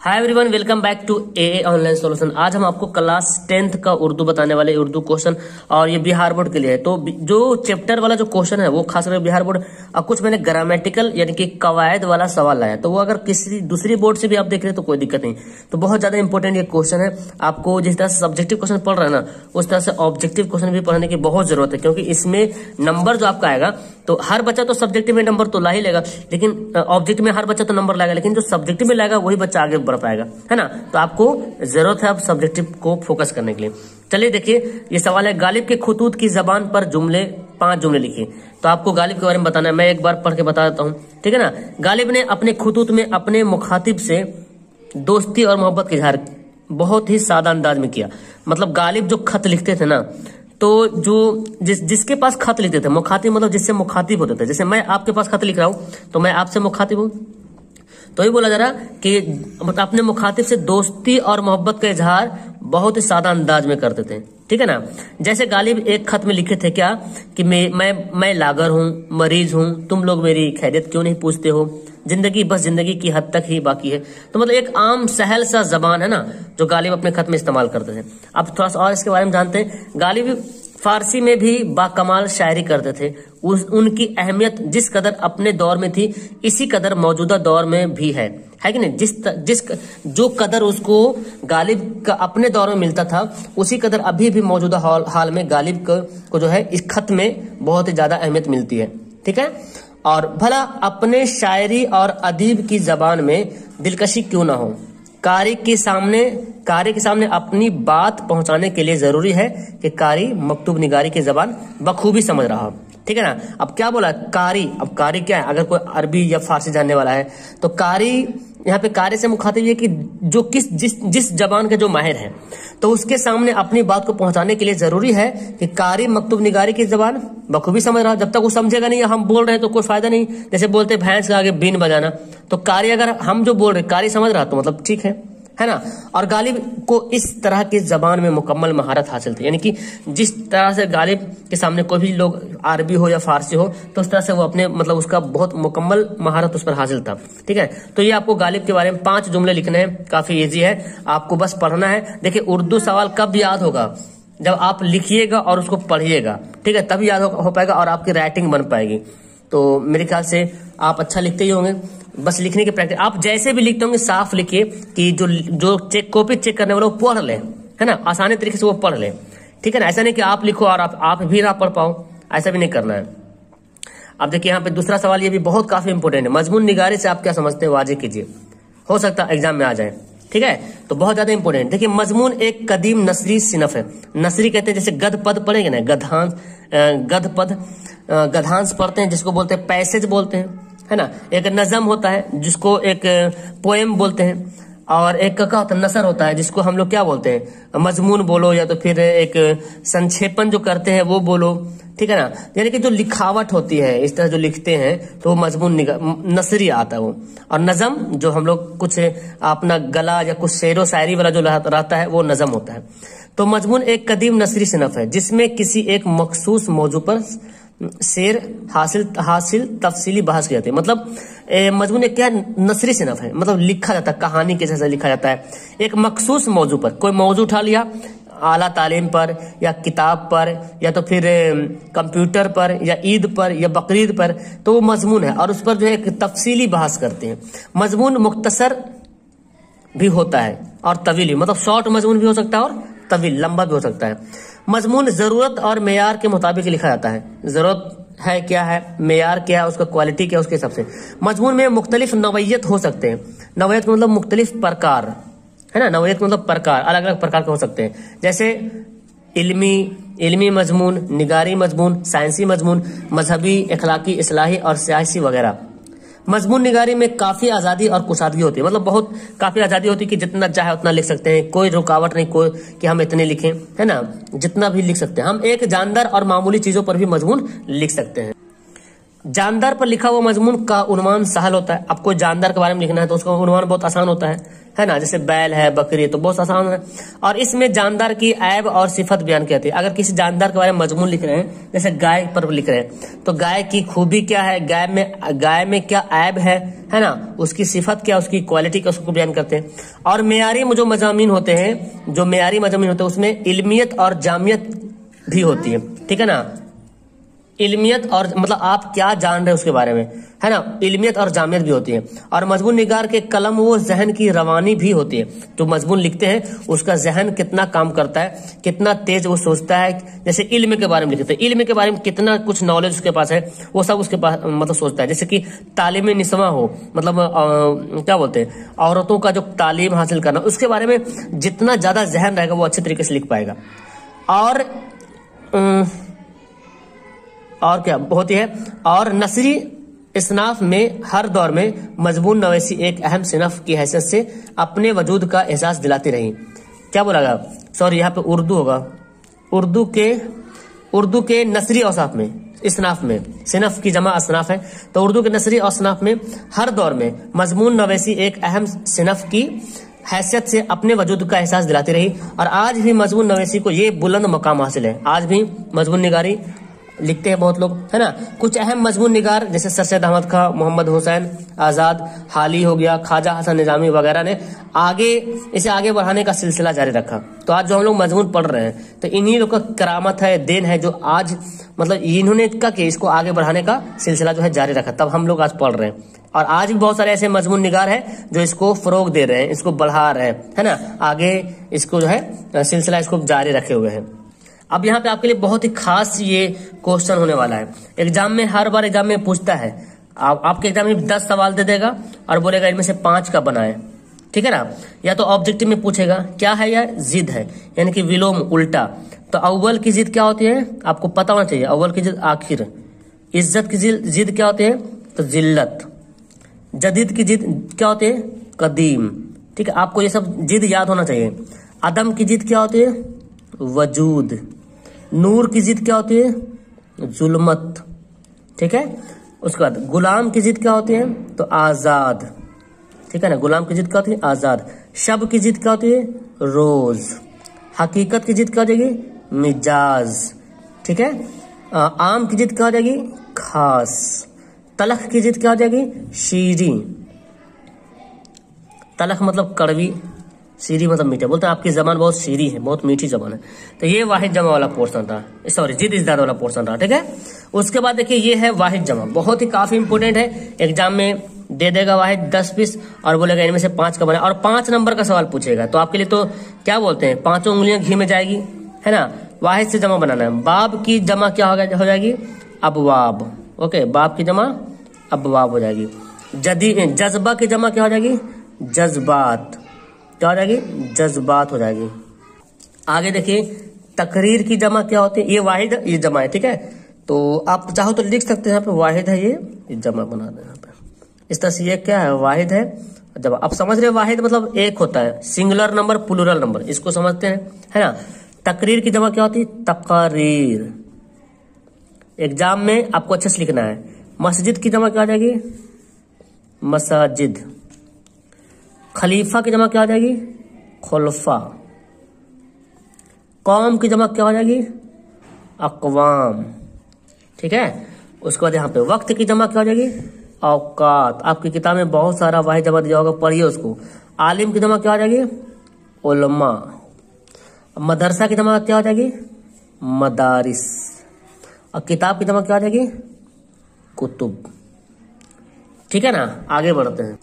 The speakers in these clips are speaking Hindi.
Hi everyone, welcome back to a online solution. आज हम आपको क्लास 10th का उर्दू बताने वाले उर्दू क्वेश्चन, और ये बिहार बोर्ड के लिए है। तो जो चैप्टर वाला जो क्वेश्चन है वो खासकर बिहार बोर्ड, और कुछ मैंने ग्रामेटिकल यानी कि कवायद वाला सवाल लाया। तो वो अगर किसी दूसरी बोर्ड से भी आप देख रहे हैं तो कोई दिक्कत नहीं। तो बहुत ज्यादा इंपॉर्टेंट ये क्वेश्चन है। आपको जिस तरह से सब्जेक्टिव क्वेश्चन पढ़ रहे हैं ना, उस तरह से ऑब्जेक्टिव क्वेश्चन भी पढ़ने की बहुत जरूरत है, क्योंकि इसमें नंबर जो आपका आएगा, तो हर बच्चा तो सब्जेक्टिव में नंबर तो ला ही लेगा, लेकिन ऑब्जेक्टिव में हर बच्चा तो नंबर लाएगा, लेकिन जो सब्जेक्टिव में लाएगा वही बच्चा आगे बढ़ पाएगा, है ना। तो आपको जरूरत है अब सब्जेक्टिव को फोकस करने के लिए। चलिए देखिए, ये सवाल है, गालिब के खुतूत की जबान पर 5 जुमले लिखिए। तो आपको गालिब के बारे में बताना है। मैं एक बार पढ़ के बता देता हूं, ठीक है ना। गालिब ने अपने खुतूत में अपने मुखातिब से दोस्ती और मोहब्बत का इजहार बहुत ही सादा अंदाज में किया। मतलब गालिब जो खत लिखते थे ना, तो जो जिसके पास खत लिखते थे, मुखातिब मतलब जिससे मुखातिब होते थे। जैसे मैं आपके पास खत लिख रहा हूं तो मैं आपसे मुखातिब हूं, तो ये बोला जा रहा कि अपने मुखातिब से दोस्ती और मोहब्बत का इजहार बहुत ही सादा अंदाज में करते थे, ठीक है ना। जैसे गालिब एक खत में लिखे थे क्या कि मैं लागर हूं, मरीज हूं, तुम लोग मेरी खैरियत क्यों नहीं पूछते हो, जिंदगी बस जिंदगी की हद तक ही बाकी है। तो मतलब एक आम सहल सा जबान है ना, जो गालिब अपने खत में इस्तेमाल करते थे। अब थोड़ा सा और इसके बारे में जानते हैं। गालिब फारसी में भी बाकमाल शायरी करते थे। उनकी अहमियत जिस कदर अपने दौर में थी, इसी कदर मौजूदा दौर में भी है कि नहीं। जो कदर उसको गालिब का अपने दौर में मिलता था, उसी कदर अभी भी मौजूदा हाल में गालिब को जो है इस खत में बहुत ही ज्यादा अहमियत मिलती है, ठीक है। और भला अपने शायरी और अदीब की जबान में दिलकशी क्यों ना हो, कारी के सामने अपनी बात पहुंचाने के लिए जरूरी है कि कारी मकतूब निगारी की जबान बखूबी समझ रहा हो, ठीक है ना। अब क्या बोला, कारी। अब कारी क्या है, अगर कोई अरबी या फारसी जानने वाला है तो कारी, यहाँ पे कारी से मुखातिब ये कि जो जिस जबान के जो माहिर है, तो उसके सामने अपनी बात को पहुंचाने के लिए जरूरी है कि कारी मकतूब निगारी की जबान बखूबी समझ रहा हो। जब तक वो समझेगा नहीं, हम बोल रहे हैं तो कोई फायदा नहीं। जैसे बोलते भैंस के आगे बीन बजाना, तो कारी अगर हम जो बोल रहे कारी समझ रहा तो मतलब ठीक है ना। और गालिब को इस तरह की जबान में मुकम्मल महारत हासिल थी, यानी कि जिस तरह से गालिब के सामने कोई भी लोग अरबी हो या फारसी हो, तो उस तरह से वो अपने मतलब उसका बहुत मुकम्मल महारत उस पर हासिल था, ठीक है। तो ये आपको गालिब के बारे में 5 जुमले लिखने हैं, काफी इजी है, आपको बस पढ़ना है। देखिए, उर्दू सवाल कब याद होगा, जब आप लिखिएगा और उसको पढ़िएगा, ठीक है, तभी याद हो पाएगा और आपकी राइटिंग बन पाएगी। तो मेरे ख्याल से आप अच्छा लिखते ही होंगे, बस लिखने की प्रैक्टिस। आप जैसे भी लिखते होंगे साफ लिखिए, कि जो कॉपी चेक करने वाला वो पढ़ ले, है ना, आसानी तरीके से वो पढ़ ले, ठीक है ना। ऐसा नहीं कि आप लिखो और आप भी ना पढ़ पाओ, ऐसा भी नहीं करना है। अब देखिए, यहाँ पे दूसरा सवाल, ये भी बहुत काफी इंपोर्टेंट है। मजमून निगारी से आप क्या समझते हैं, वाजे कीजिए, हो सकता है एग्जाम में आ जाए, ठीक है। तो बहुत ज्यादा इंपोर्टेंट। देखिए, मजमून एक कदीम नसरी सिनफ है। नसरी कहते हैं, जैसे गद पद पढ़ेंगे ना, गधांश पढ़ते हैं, जिसको बोलते हैं पैसेज बोलते हैं, है ना। एक नज़म होता है जिसको एक पोएम बोलते हैं, और एक क्या होता है, नसर होता है, जिसको हम लोग क्या बोलते हैं, मजमून बोलो, या तो फिर एक संक्षेपण जो करते हैं वो बोलो, ठीक है ना। यानी कि जो लिखावट होती है, इस तरह जो लिखते हैं, तो वो मजमून नसरी आता है वो। और नज़म जो हम लोग कुछ अपना गला या कुछ शेरो शायरी वाला जो रहता है, वो नज़म होता है। तो मजमून एक कदीम नसरी सिनफ है, जिसमें किसी एक मखसूस मौजू पर शेर हासिल तफसीली बहस की जाती है। मतलब मजमून एक क्या नसरी सिनफ है, मतलब लिखा जाता है, कहानी के जैसा लिखा जाता है। एक मखसूस मौजू पर, कोई मौजू उठा लिया, आला तालीम पर या किताब पर या तो फिर कंप्यूटर पर या ईद पर या बकरीद पर, तो वो मजमून है, और उस पर जो है एक तफसीली बहस करते हैं। मजमून मुख्तसर भी होता है और तवील, मतलब शॉर्ट मजमून भी हो सकता है और तवील लंबा भी हो सकता है। मजमून जरूरत और मेयार के मुताबिक लिखा जाता है। जरूरत है क्या है, मेयार क्या है, उसका क्वालिटी क्या है, उसके हिसाब से। मजमून में मुख्तलिफ नवैयत हो सकते हैं। नवैयत का मतलब मुख्तलिफ प्रकार, है ना। नवैयत का मतलब प्रकार, अलग अलग प्रकार के हो सकते हैं। जैसे इल्मी मजमून, निगारी मजमून, साइंसी मजमून, मजहबी, इखलाकी, इस्लाही और सियासी वगैरह। मजमून निगारी में काफी आजादी और कुशादगी होती है, मतलब बहुत काफी आजादी होती है कि जितना चाहे उतना लिख सकते हैं, कोई रुकावट नहीं कोई कि हम इतने लिखें, है ना, जितना भी लिख सकते हैं। हम एक जानदार और मामूली चीजों पर भी मजमून लिख सकते हैं। जानदार पर लिखा हुआ मजमून का उन्वान सहल होता है। अब कोई जानदार के बारे में लिखना है तो उसका उन्वान बहुत आसान होता है है ना, जैसे बैल है, बकरी है, तो बहुत आसान है। और इसमें जानदार की ऐब और सिफत बयान की जाती है। अगर किसी जानदार के बारे में मजमून लिख रहे हैं, जैसे गाय पर लिख रहे हैं, तो गाय की खूबी क्या है, गाय में क्या ऐब है ना, उसकी सिफत क्या, उसकी क्वालिटी क्या, उसको बयान करते हैं। और मेयारी जो मजामीन होते हैं, जो मेयारी मजामीन होते हैं, उसमें इल्मियत और जामियत भी होती है, ठीक है ना। इल्मियत और मतलब आप क्या जान रहे हैं उसके बारे में, है ना, इल्मियत और जामियत भी होती है। और मजमून निगार के कलम वो जहन की रवानी भी होती है। जो मजमून लिखते हैं उसका जहन कितना काम करता है, कितना तेज वो सोचता है। जैसे इल्म के बारे में लिखते हैं, इल्म के बारे में कितना कुछ नॉलेज उसके पास है, वो सब उसके पास मतलब सोचता है। जैसे कि तालीम निस्वा हो, मतलब क्या बोलते हैं, औरतों का जो तालीम हासिल करना, उसके बारे में जितना ज्यादा जहन रहेगा वो अच्छे तरीके से लिख पाएगा। और क्या होती है, और नसरी इसनाफ में हर दौर में मजमून नवेसी एक अहम सिनफ की हैसियत से अपने वजूद का एहसास दिलाती रही। क्या बोला, सॉरी यहाँ पे उर्दू होगा, उर्दू के नसरी औसाफ में, इसनाफ में, सिनफ की जमा असनाफ है, तो उर्दू के नसरी औसनाफ में हर दौर में मजमून नवेसी एक अहम सिनफ की हैसियत से अपने वजूद का एहसास दिलाती रही। और आज भी मजमून नवेसी को ये बुलंद मकाम हासिल है। आज भी मजमून निगारी लिखते हैं बहुत लोग, है ना। कुछ अहम मजमून निगार जैसे सर सैयद अहमद खां, मोहम्मद हुसैन आजाद, हाली हो गया, ख्वाजा हसन निजामी वगैरह ने इसे आगे बढ़ाने का सिलसिला जारी रखा। तो आज जो हम लोग मजमून पढ़ रहे हैं, तो इन्हीं लोग का करामत है, देन है, जो आज मतलब इन्होंने का कि इसको आगे बढ़ाने का सिलसिला जो है जारी रखा, तब हम लोग आज पढ़ रहे हैं। और आज भी बहुत सारे ऐसे मजमून निगार है जो इसको फरोग दे रहे हैं, इसको बढ़ा रहे हैं, है ना, आगे इसको जो है सिलसिला इसको जारी रखे हुए हैं। अब यहाँ पे आपके लिए बहुत ही खास ये क्वेश्चन होने वाला है। एग्जाम में हर बार एग्जाम में पूछता है, आपके एग्जाम में 10 सवाल दे देगा और बोलेगा इनमें से 5 का बनाए, ठीक है ना। या तो ऑब्जेक्टिव में पूछेगा क्या है, या जिद है, यानी कि विलोम, उल्टा। तो अव्वल की जिद क्या होती है, आपको पता होना चाहिए। अव्वल की जिद आखिर। इज्जत की जिद क्या होती है, तो जिल्लत। जदीद की जिद क्या होती है, कदीम, ठीक है। आपको ये सब जिद याद होना चाहिए। अदम की जिद क्या होती है, वजूद। नूर की जिद क्या होती है, जुल्मत, ठीक है। उसके बाद गुलाम की जिद क्या होती है, तो आजाद, ठीक है ना। गुलाम की जिद क्या होती है, आजाद। शब की जिद क्या होती है, रोज। हकीकत की जिद क्या हो जाएगी, मिजाज, ठीक है। आम की जिद क्या हो जाएगी, खास। तलख की जिद क्या हो जाएगी, शीरी। तलख मतलब कड़वी, शीरी मतलब मीठा। बोलते हैं आपकी जबान बहुत शीरी है, बहुत मीठी जबान है। तो ये वाहिद जमा वाला पोर्शन था, सॉरी जिद इज़्दाद वाला पोर्शन था, ठीक है। उसके बाद देखिए ये है वाहिद जमा, बहुत ही काफी इंपोर्टेंट है। एग्जाम में दे देगा वाहिद 10 पीस और बोलेगा इनमें से 5 का बना, और 5 नंबर का सवाल पूछेगा। तो आपके लिए तो क्या बोलते हैं, 5 उंगलियां घी में जाएगी, है ना। वाहिद से जमा बनाना है। बाब की जमा क्या हो जाएगी, अबवाब, ओके। बाब की जमा अबवाब हो जाएगी। जज्बा की जमा क्या हो जाएगी, जज्बात, क्या हो जाएगी, जज्बात हो जाएगी। आगे देखिए तकरीर की जमा क्या होती है, ये वाहिद ये जमा है, ठीक है। तो आप चाहो तो लिख सकते हैं यहाँ पे वाहिद है, ये जमा बना दें यहाँ पे इस तरह से। ये क्या है, वाहिद है जमा। आप समझ रहे, वाहिद मतलब एक होता है, सिंगुलर नंबर, प्लूरल नंबर, इसको समझते हैं, है ना। तकरीर की जमा क्या होती है, तकरीर। एग्जाम में आपको अच्छे से लिखना है। मस्जिद की जमा क्या हो जाएगी, मसाजिद। खलीफा की जमा क्या हो जाएगी, खुलफा। कौम की जमा क्या हो जाएगी, अकवाम, ठीक है। उसके बाद यहाँ पे वक्त की जमा क्या हो जाएगी, औकात। आपकी किताब में बहुत सारा वाहिद जमा दिया होगा, पढ़िए उसको। आलिम की जमा क्या हो जाएगी, उलमा। मदरसा की जमा क्या हो जाएगी, मदारिस। और किताब की जमा क्या हो जाएगी, कुतुब, ठीक है ना। आगे बढ़ते हैं।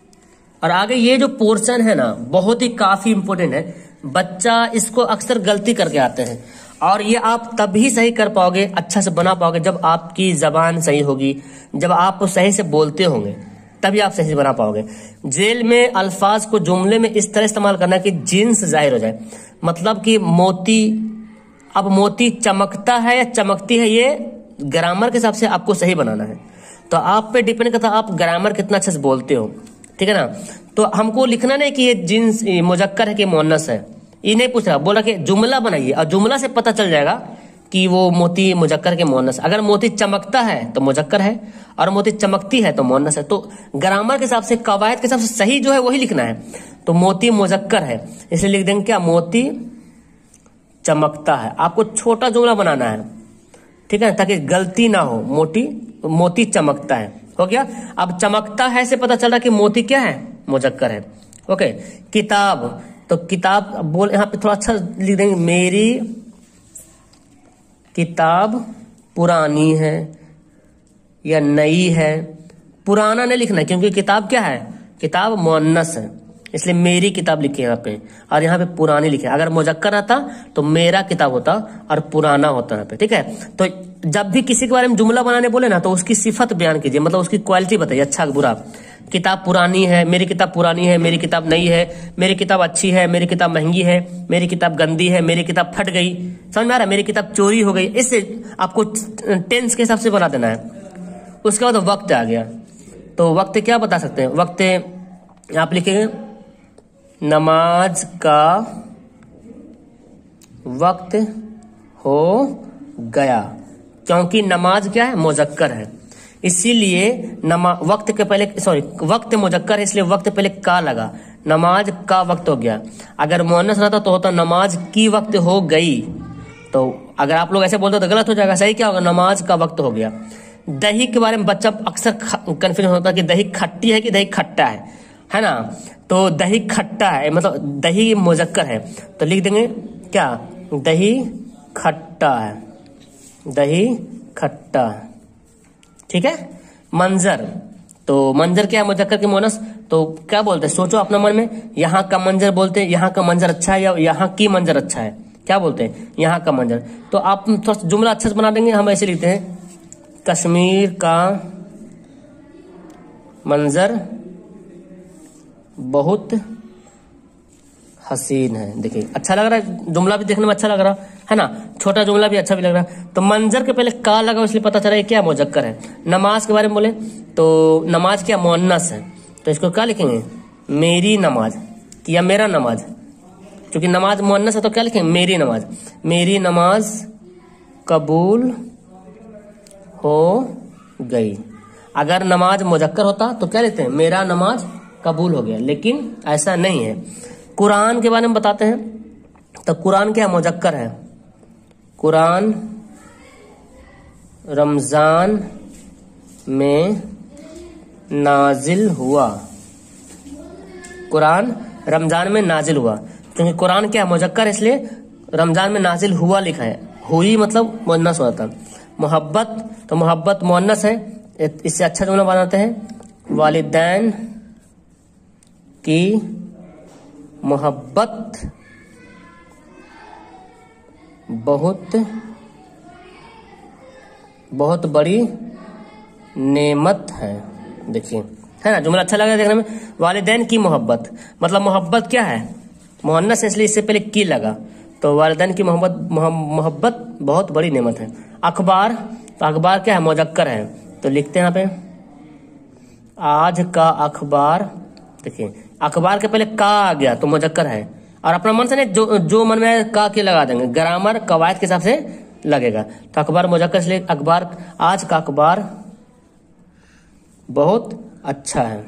और आगे ये जो पोर्शन है ना, बहुत ही काफी इंपोर्टेंट है। बच्चा इसको अक्सर गलती करके आते हैं, और ये आप तभी सही कर पाओगे, अच्छा से बना पाओगे, जब आपकी जबान सही होगी, जब आप सही से बोलते होंगे, तभी आप सही से बना पाओगे। जेल में अल्फाज को जुमले में इस तरह इस्तेमाल करना कि जिन्स जाहिर हो जाए। मतलब कि मोती, अब मोती चमकता है या चमकती है, ये ग्रामर के हिसाब से आपको सही बनाना है। तो आप पे डिपेंड करता है आप ग्रामर कितना अच्छे से बोलते हो, ठीक है ना। तो हमको लिखना नहीं कि ये जिन्स मुजक्कर है कि मुअन्नस है, ये नहीं पूछ रहा। बोला कि जुमला बनाइए, और जुमला से पता चल जाएगा कि वो मोती मुजक्कर के मुअन्नस। अगर मोती चमकता है तो मुजक्कर है, और मोती चमकती है तो मुअन्नस है। तो ग्रामर के हिसाब से, कवायद के हिसाब से सही जो है वही लिखना है। तो मोती मुजक्कर है, इसलिए लिख देंगे क्या, मोती चमकता है। आपको छोटा जुमला बनाना है, ठीक है, ताकि गलती ना हो। मोती चमकता है, हो गया। अब चमकता है से पता चल रहा कि मोती क्या है, मुजक्कर है। ओके। किताब, तो किताब बोल यहां पे थोड़ा अच्छा लिख देंगे, मेरी किताब पुरानी है या नई है। पुराना नहीं लिखना है, क्योंकि किताब क्या है, किताब मुअन्नस है, इसलिए मेरी किताब लिखी है यहाँ पे, और यहाँ पे पुरानी लिखे। अगर मुजक्कर रहता तो मेरा किताब होता और पुराना होता यहाँ पे, ठीक है। तो जब भी किसी के बारे में जुमला बनाने बोले ना, तो उसकी सिफत बयान कीजिए, मतलब उसकी क्वालिटी बताइए, अच्छा बुरा। किताब पुरानी है, मेरी किताब पुरानी है, मेरी किताब नई है, मेरी किताब अच्छी है, मेरी किताब महंगी है, मेरी किताब गंदी है, मेरी किताब फट गई, समझ में आ रहा है, मेरी किताब चोरी हो गई। इससे आपको टेंस के हिसाब से बना देना है। उसके बाद वक्त आ गया, तो वक्त क्या बता सकते हैं, वक्त आप लिखेंगे नमाज का वक्त हो गया, क्योंकि नमाज क्या है, मुजक्कर है, इसीलिए वक्त के पहले, वक्त मुजक्कर है, इसलिए वक्त पहले का लगा, नमाज का वक्त हो गया। अगर मुअन्नस रहता तो होता नमाज की वक्त हो गई। तो अगर आप लोग ऐसे बोलते तो गलत हो जाएगा, सही क्या होगा, नमाज का वक्त हो गया। दही के बारे में बच्चा अक्सर कंफ्यूजन होता है कि दही खट्टी है कि दही खट्टा है ना। तो दही खट्टा है, मतलब दही मुजक्कर है, तो लिख देंगे क्या, दही खट्टा है, दही खट्टा है, ठीक है। मंजर, तो मंजर क्या है, मुजक्कर के मुअन्नस। तो क्या बोलते हैं, सोचो अपने मन में, यहाँ का मंजर बोलते हैं, यहाँ का मंजर अच्छा है या यहाँ की मंजर अच्छा है, क्या बोलते हैं, यहाँ का मंजर। तो आप थोड़ा जुमला अच्छे से बना देंगे। हम ऐसे लिखते हैं, कश्मीर का मंजर बहुत हसीन है। देखिए अच्छा लग रहा है, जुमला भी देखने में अच्छा लग रहा है ना, छोटा जुमला भी अच्छा भी लग रहा है। तो मंजर के पहले का लगा, इसलिए पता चला क्या, मुजक्कर है। नमाज के बारे में बोले तो नमाज क्या, मुअन्नस है, तो इसको क्या लिखेंगे, मेरी नमाज या मेरा नमाज। क्योंकि नमाज मुअन्नस है तो क्या लिखेंगे, मेरी नमाज। मेरी नमाज कबूल हो गई। अगर नमाज मुजक्कर होता तो क्या लिखते हैं, मेरा नमाज कबूल हो गया, लेकिन ऐसा नहीं है। कुरान के बारे में बताते हैं, तो कुरान क्या मुजक्कर है, कुरान रमजान में नाजिल हुआ, कुरान रमजान में नाजिल हुआ, क्योंकि कुरान क्या मुजक्कर, इसलिए रमजान में नाजिल हुआ लिखा है, हुई मतलब मुअन्नस होता। मोहब्बत, तो मोहब्बत मुअन्नस है, इससे अच्छा जुमला बनाते हैं, वालिदैन की मोहब्बत बहुत बड़ी नेमत है। देखिए है ना, जुमला अच्छा लगा देखने में। वालिदैन की मोहब्बत, मतलब मोहब्बत क्या है, मुअन्नस है, इसलिए इससे पहले की लगा, तो वालिदैन की मोहब्बत बहुत बड़ी नेमत है। अखबार, तो अखबार क्या है, मुजक्कर है, तो लिखते हैं यहाँ पे आज का अखबार। देखिए अखबार के पहले का आ गया तो मुजक्कर है, और अपना मन से नहीं, जो मन में आए का के लगा देंगे, ग्रामर कवायद के हिसाब से लगेगा। तो अखबार मुजक्कर, इसलिए अखबार, आज का अखबार बहुत अच्छा है,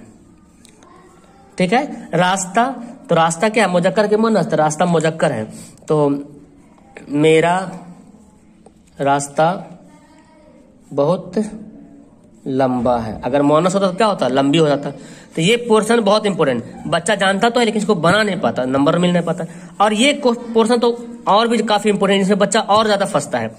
ठीक है। रास्ता, तो रास्ता क्या है, मुजक्कर के मुअन्नस, तो रास्ता मुजक्कर है, तो मेरा रास्ता बहुत लंबा है। अगर मुअन्नस होता तो क्या होता, लंबी हो जाता। तो ये पोर्शन बहुत इंपॉर्टेंट, बच्चा जानता तो है लेकिन इसको बना नहीं पाता, नंबर मिल नहीं पाता। और ये पोर्शन तो और भी काफी इंपॉर्टेंट, इसमें बच्चा और ज्यादा फंसता है।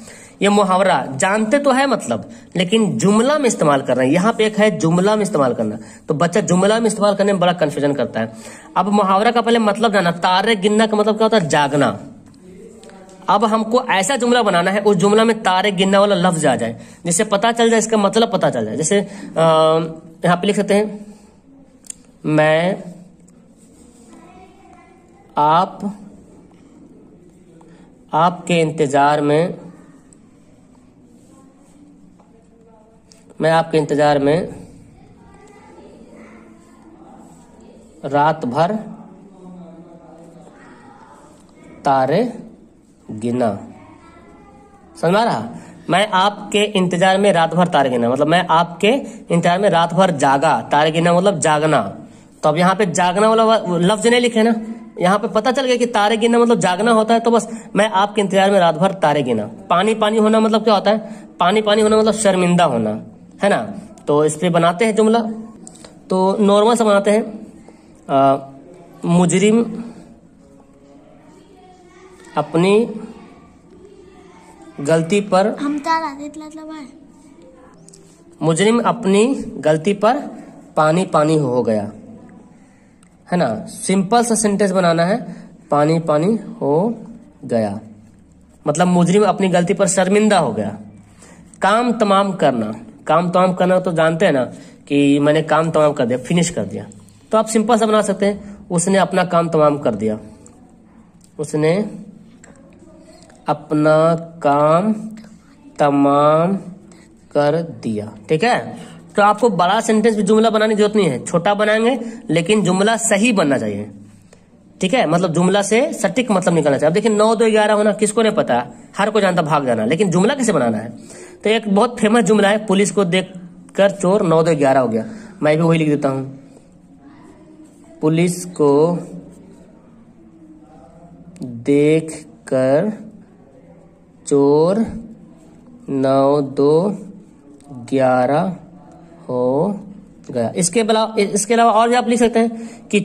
ये मुहावरा जानते तो है मतलब, लेकिन जुमला में इस्तेमाल करना, यहाँ पे एक है जुमला में इस्तेमाल करना, तो बच्चा जुमला में इस्तेमाल करने में बड़ा कंफ्यूजन करता है। अब मुहावरा का पहले मतलब जाना, तारे गिनना का मतलब क्या होता है, जागना। अब हमको ऐसा जुमला बनाना है, उस जुमला में तारे गिनने वाला लफ्ज आ जाए, जिससे पता चल जाए, इसका मतलब पता चल जाए। जैसे यहाँ पे लिख सकते हैं, मैं आपके इंतजार में रात भर तारे गिना। समझ में आ रहा? मैं आपके इंतजार में रात भर तारे गिना, मतलब मैं आपके इंतजार में रात भर जागा, तारे गिना मतलब जागना। तो अब यहाँ पे जागना वाला लफ्ज नहीं लिखे ना, यहाँ पे पता चल गया कि तारे गिना मतलब जागना होता है। तो बस मैं आपके इंतजार में रात भर तारे गिना। पानी पानी होना मतलब क्या होता है? पानी पानी होना मतलब शर्मिंदा होना, है ना। तो इस पे बनाते हैं जुमला, तो नॉर्मल से बनाते हैं। मुजरिम अपनी गलती पर, मुजरिम अपनी गलती पर पानी पानी हो गया, है ना। सिंपल सा सेंटेंस बनाना है, पानी पानी हो गया मतलब मुजरिम अपनी गलती पर शर्मिंदा हो गया। काम तमाम करना, काम तमाम करना तो जानते हैं ना कि मैंने काम तमाम कर दिया, फिनिश कर दिया। तो आप सिंपल सा बना सकते हैं, उसने अपना काम तमाम कर दिया, उसने अपना काम तमाम कर दिया। ठीक है, तो आपको बड़ा सेंटेंस भी जुमला बनाने की जरूरत नहीं है, छोटा बनाएंगे लेकिन जुमला सही बनना चाहिए। ठीक है, मतलब जुमला से सटीक मतलब निकलना चाहिए। अब देखिए 9 2 11 होना किसको नहीं पता, हर को जानता भाग जाना, लेकिन जुमला कैसे बनाना है। तो एक बहुत फेमस जुमला है, पुलिस को देखकर चोर 9 2 11 हो गया। मैं भी वही लिख देता हूं, पुलिस को देखकर चोर 9 2 11 हो गया। इसके अलावा और भी आप लिख सकते हैं कि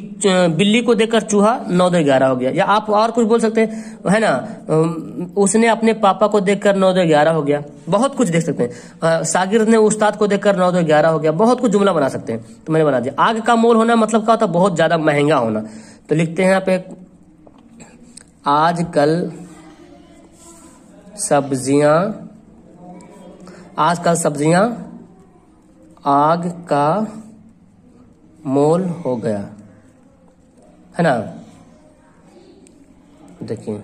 बिल्ली को देखकर चूहा 9 2 11 हो गया, या आप और कुछ बोल सकते हैं, है ना। उसने अपने पापा को देखकर 9 2 11 हो गया, बहुत कुछ देख सकते हैं। शागिर्द ने उस्ताद को देखकर 9 2 11 हो गया, बहुत कुछ जुमला बना सकते हैं। तो मैंने बना दिया। आग का मोल होना मतलब क्या होता है? बहुत ज्यादा महंगा होना। तो लिखते हैं यहाँ पे, आजकल सब्जियां आग का मोल हो गया, है ना। देखिए,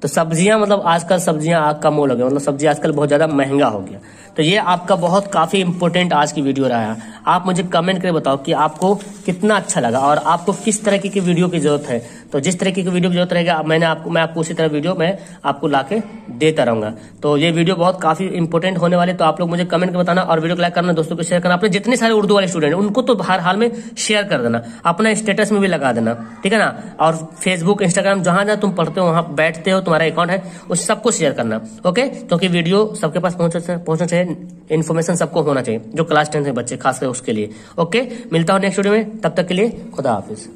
तो सब्जियां मतलब आजकल सब्जियां आग का मोल हो गया, मतलब सब्जी आजकल बहुत ज्यादा महंगा हो गया। तो ये आपका बहुत काफी इंपॉर्टेंट आज की वीडियो रहा है। आप मुझे कमेंट करके बताओ कि आपको कितना अच्छा लगा और आपको किस तरह की वीडियो की जरूरत है। तो जिस तरह की वीडियो की जरूरत रहेगा मैं आपको उसी तरह वीडियो मैं आपको लाके देता रहूंगा। तो ये वीडियो बहुत काफी इंपॉर्टेंट होने वाले, तो आप लोग मुझे कमेंट करके बताना और वीडियो को लाइक करना, दोस्तों को शेयर करना। अपने जितने सारे उर्दू वाले स्टूडेंट हैं उनको तो हर हाल में शेयर कर देना, अपना स्टेटस में भी लगा देना, ठीक है ना। और फेसबुक इंस्टाग्राम जहां जहां तुम पढ़ते हो, वहां बैठते हो, तुम्हारा अकाउंट है, उस सबको शेयर करना, ओके। क्योंकि वीडियो सबके पास पहुंचना चाहिए, इन्फॉर्मेशन सबको होना चाहिए, जो क्लास 10 के बच्चे खासकर उसके लिए। ओके, मिलता हूं नेक्स्ट वीडियो में, तब तक के लिए खुदा हाफिज।